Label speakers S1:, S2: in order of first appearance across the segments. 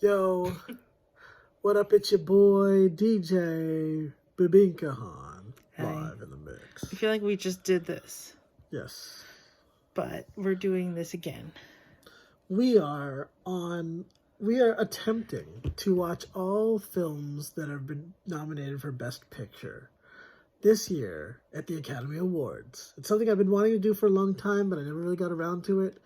S1: Yo, what up? It's your boy DJ Bibinkahan
S2: Hi.
S1: live in the
S2: I
S1: mix.
S2: feel like we just did this,
S1: Yes,
S2: but we're doing this again.
S1: we are on. We are attempting to watch all films that have been nominated for Best Picture this year at the Academy Awards. It's something I've been wanting to do for a long time, but I never really got around to it.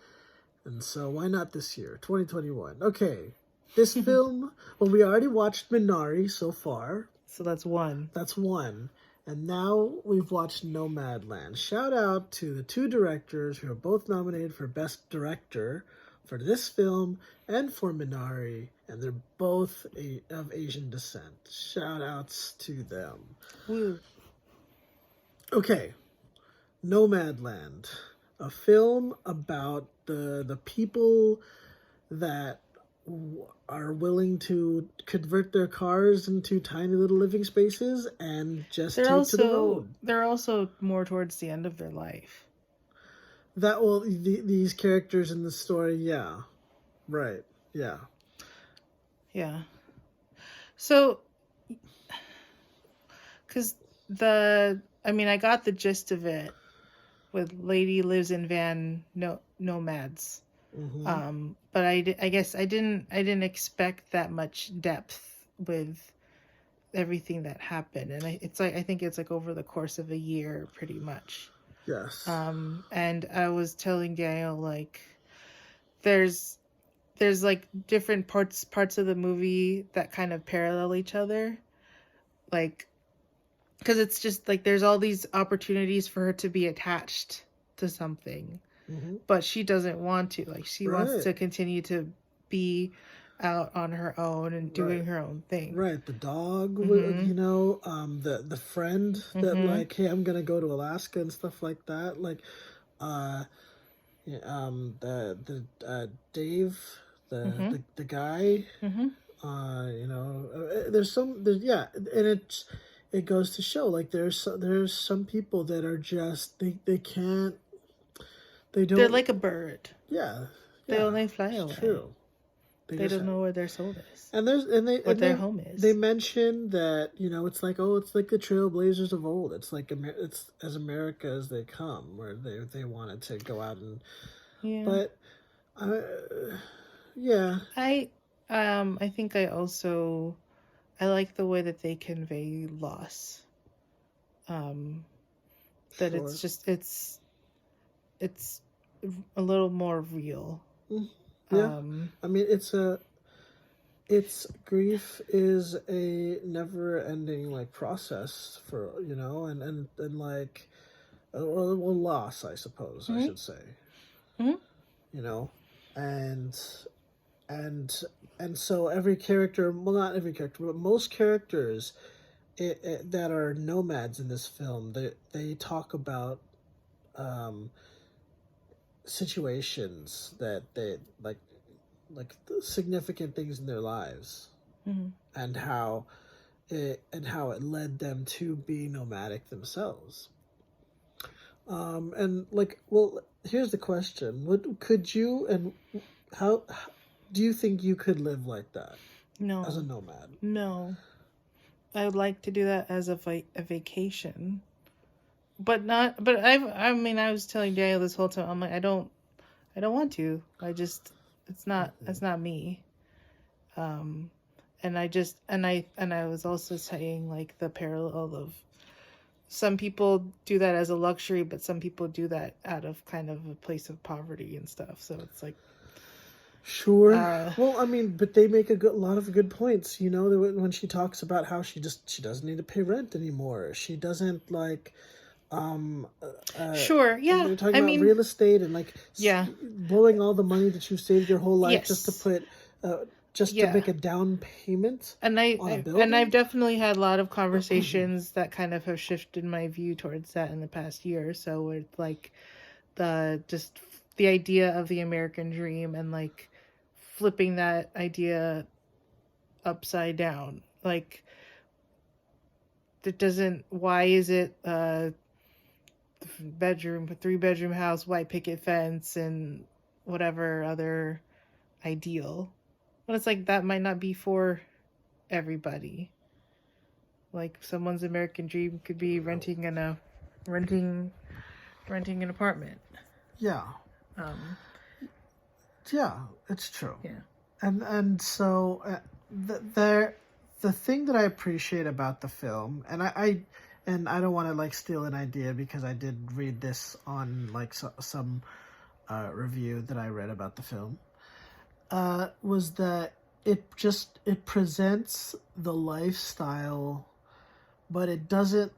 S1: And so why not this year, 2021? Okay, this film, well, we already watched Minari so far.
S2: So that's one.
S1: That's one. And now we've watched Nomadland. Shout out to the two directors who are both nominated for Best Director for this film and for Minari. And they're both of Asian descent. Shout outs to them.
S2: Woo.
S1: Okay, Nomadland. A film about the people that are willing to convert their cars into tiny little living spaces and just take to the road.
S2: They're also more towards the end of their life.
S1: That will these characters in the story, yeah, right, yeah.
S2: Yeah. So, because I got the gist of it with lady lives in van nomads. But I guess I didn't expect that much depth with everything that happened, and I think it's like over the course of a year, pretty much.
S1: Yes.
S2: And I was telling Daniel, like, there's like different parts of the movie that kind of parallel each other, like, because it's just like there's all these opportunities for her to be attached to something, but she doesn't want to. Like, she wants to continue to be out on her own and doing her own thing.
S1: Right, the dog, you know, the friend that like, hey, I'm gonna go to Alaska and stuff like that. Like, the Dave, the guy, you know, there's yeah, and it goes to show like there's some people that are just they can't, they don't.
S2: They're like a bird.
S1: Yeah,
S2: They only fly away.
S1: True.
S2: They don't know where their soul is.
S1: And their
S2: home is.
S1: They mention that, you know, it's like, oh, it's like the Trailblazers of old. It's like it's as America as they come, where they wanted to go out and, but, yeah.
S2: I think I like the way that they convey loss. That it's just it's a little more real.
S1: Yeah, I mean, it's grief is a never-ending like process for, you know, and like, or loss, I suppose I should say, you know, and so every character, well, not every character, but most characters that are nomads in this film, they talk about situations that they like significant things in their lives, and how it led them to be nomadic themselves. And like, well, here's the question: What could you, and how do you think you could live like that?
S2: No,
S1: as a nomad.
S2: No, I would like to do that as a vacation. But not. But I mean, I was telling Daniel this whole time. I'm like, I don't want to. It's not. It's not me. And I was also saying, like, the parallel of some people do that as a luxury, but some people do that out of kind of a place of poverty and stuff. So it's like.
S1: Sure. Well, I mean, but they make a lot of good points. You know, when she talks about how she doesn't need to pay rent anymore. She doesn't like.
S2: Sure. Yeah.
S1: They're talking about real estate and like blowing all the money that you've saved your whole life just to put to make a down payment.
S2: And I've definitely had a lot of conversations that kind of have shifted my view towards that in the past year or so, with like the idea of the American dream and like flipping that idea upside down. Like, why is it three-bedroom house, white picket fence, and whatever other ideal? But it's like that might not be for everybody. Like someone's American dream could be renting renting an apartment.
S1: Yeah.
S2: Um,
S1: Yeah, it's true.
S2: yeah.
S1: And so the thing that I appreciate about the film, and I don't want to like steal an idea because I did read this on like some review that I read about the film, was that it presents the lifestyle, but it doesn't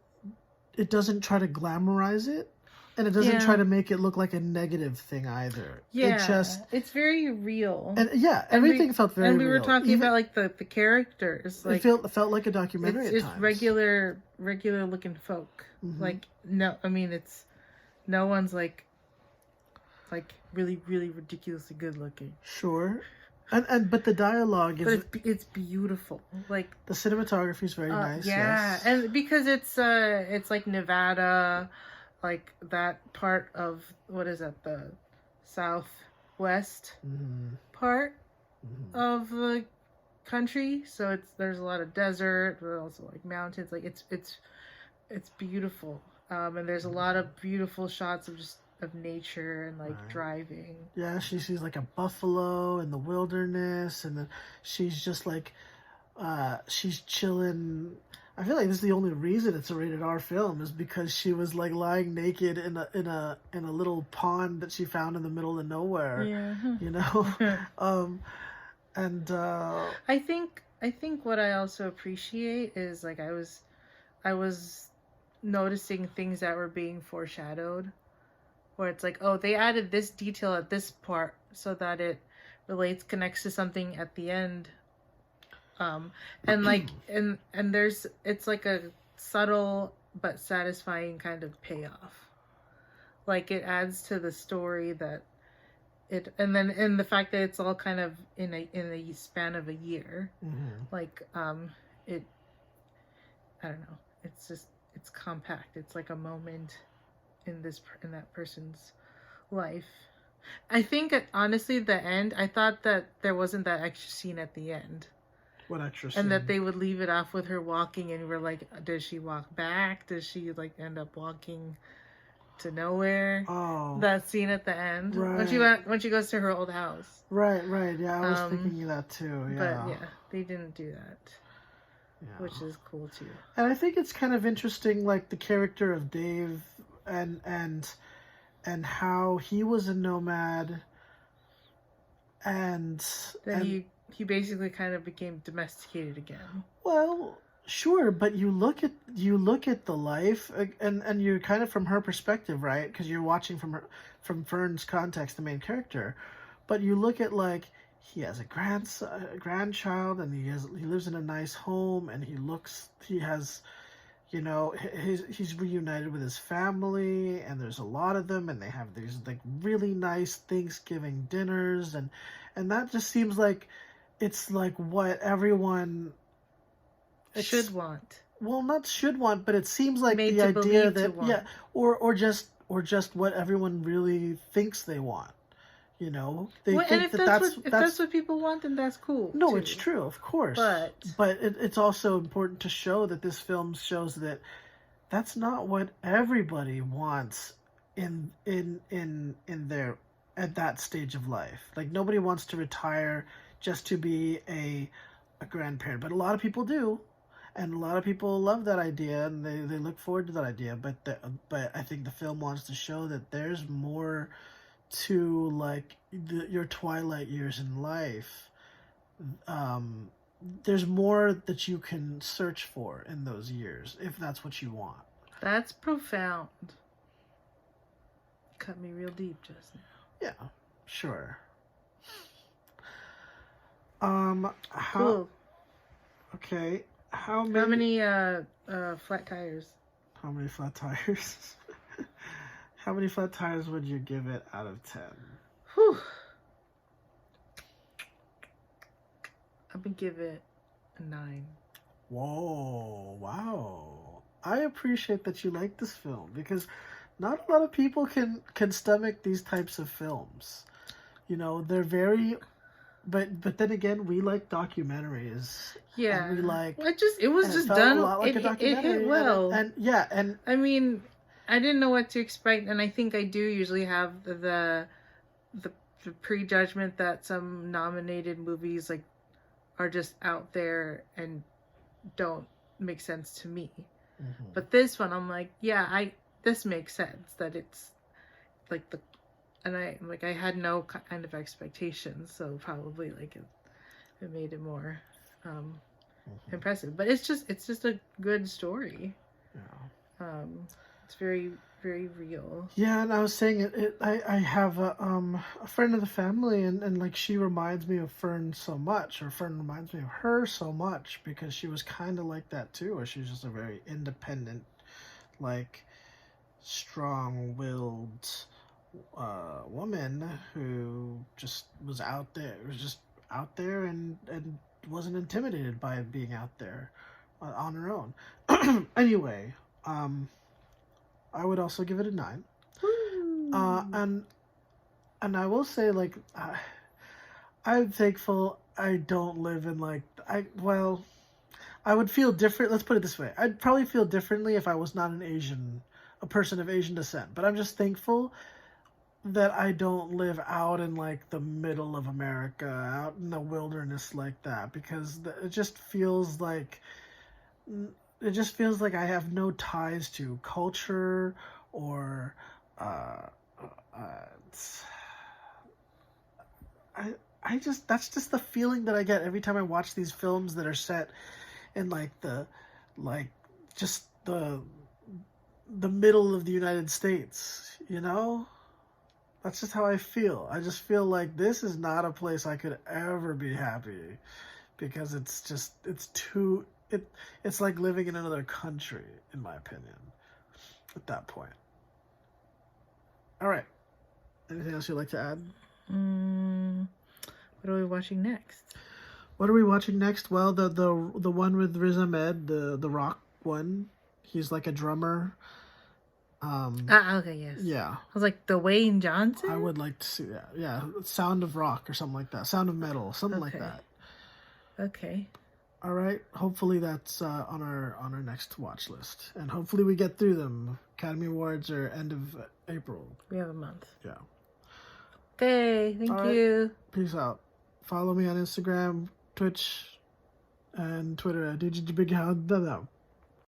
S1: try to glamorize it, and it doesn't try to make it look like a negative thing either.
S2: Yeah, it's very real.
S1: And yeah, everything felt very real.
S2: And we were talking about like the characters. Like
S1: it felt like a documentary
S2: it's
S1: at times.
S2: regular looking folk.
S1: Mm-hmm.
S2: Like it's no one's like really ridiculously good looking.
S1: Sure. And but the dialogue is,
S2: but it's beautiful. Like
S1: the cinematography is very nice.
S2: Yeah,
S1: yes.
S2: and because it's like Nevada, like that part of, what is that, the southwest part of the country. So there's a lot of desert, but also like mountains. Like it's beautiful. And there's a lot of beautiful shots of nature and like driving.
S1: Yeah, she sees like a buffalo in the wilderness, and then she's just like she's chilling. I feel like this is the only reason it's a rated R film, is because she was like lying naked in a little pond that she found in the middle of nowhere.
S2: Yeah.
S1: You know? And
S2: I think what I also appreciate is like I was noticing things that were being foreshadowed, where it's like, oh, they added this detail at this part so that it connects to something at the end. And like and it's like a subtle but satisfying kind of payoff. Like it adds to the story that and the fact that it's all kind of in a span of a year. Like it, I don't know, it's compact. It's like a moment in that person's life. I think honestly the end, I thought that there wasn't that extra scene at the end.
S1: What extra scene?
S2: And that they would leave it off with her walking, and we're like, does she walk back? Does she like end up walking to nowhere?
S1: Oh,
S2: that scene at the end,
S1: right.
S2: when she goes to her old house.
S1: Right. Yeah, I was thinking of that too. Yeah.
S2: But yeah, they didn't do that. Yeah. Which is cool too.
S1: And I think it's kind of interesting, like the character of Dave and how he was a nomad, and
S2: he basically kind of became domesticated again.
S1: Well, sure, but you look at the life, and you're kind of from her perspective, right? Because you're watching from Fern's context, the main character. But you look at like he has a grandchild, and he lives in a nice home, and he has, you know, he's reunited with his family, and there's a lot of them, and they have these like really nice Thanksgiving dinners, and that just seems like it's like what everyone
S2: should want.
S1: Well, not should want, but it seems like the idea that or just what everyone really thinks they want. You know, they think
S2: and if that's what people want, then that's cool.
S1: No,
S2: too.
S1: It's true, of course. But it's also important to show that this film shows that that's not what everybody wants in their at that stage of life. Like nobody wants to retire just to be a grandparent, but a lot of people do, and a lot of people love that idea, and they look forward to that idea. But I think the film wants to show that there's more to like your twilight years in life. There's more that you can search for in those years if that's what you want.
S2: That's profound. Cut me real deep just now.
S1: Yeah, sure.
S2: Cool.
S1: Okay. How
S2: many flat tires?
S1: How many flat tires? How many flat tires would you give it out of 10?
S2: Whew. I'm gonna give it a 9.
S1: Whoa, wow. I appreciate that you like this film, because not a lot of people can stomach these types of films. You know, they're very but then again, we like documentaries.
S2: Yeah.
S1: And we like.
S2: It was
S1: And
S2: just
S1: felt
S2: done.
S1: a lot like a
S2: It
S1: documentary.
S2: hit well.
S1: And yeah, and
S2: I mean, I didn't know what to expect, and I think I do usually have the prejudgment that some nominated movies like are just out there and don't make sense to me. But this one, I'm like, yeah, this makes sense that it's like and I had no kind of expectations, so probably like it made it more impressive. But it's just a good story.
S1: Yeah.
S2: It's very, very real.
S1: Yeah, and I was saying I have a friend of the family, and like she reminds me of Fern so much, or Fern reminds me of her so much, because she was kind of like that too, where she was just a very independent, like strong-willed woman who just was out there. Was just out there and wasn't intimidated by being out there on her own. Anyway, I would also give it a 9. And I will say, like, I'm thankful I don't live in like I would feel different. Let's put it this way: I'd probably feel differently if I was not a person of Asian descent. But I'm just thankful that I don't live out in like the middle of America, out in the wilderness like that, because it just feels like I have no ties to culture or I just that's just the feeling that I get every time I watch these films that are set in like just the middle of the United States, you know? That's just how I feel. I just feel like this is not a place I could ever be happy, because it's like living in another country, in my opinion, at that point. All right. Anything else you'd like to add?
S2: What are we watching next?
S1: What are we watching next? Well, the one with Riz Ahmed, the rock one. He's like a drummer.
S2: Okay, yes.
S1: Yeah.
S2: I was like, the Wayne Johnson?
S1: I would like to see that. Yeah, Sound of Rock or something like that. Sound of Metal, something like that.
S2: Okay.
S1: All right. Hopefully that's on our next watch list, and hopefully we get through them. Academy Awards are end of April.
S2: We have a month.
S1: Yeah.
S2: Okay. Thank you.
S1: Peace out. Follow me on Instagram, Twitch, and Twitter at DGBigHound.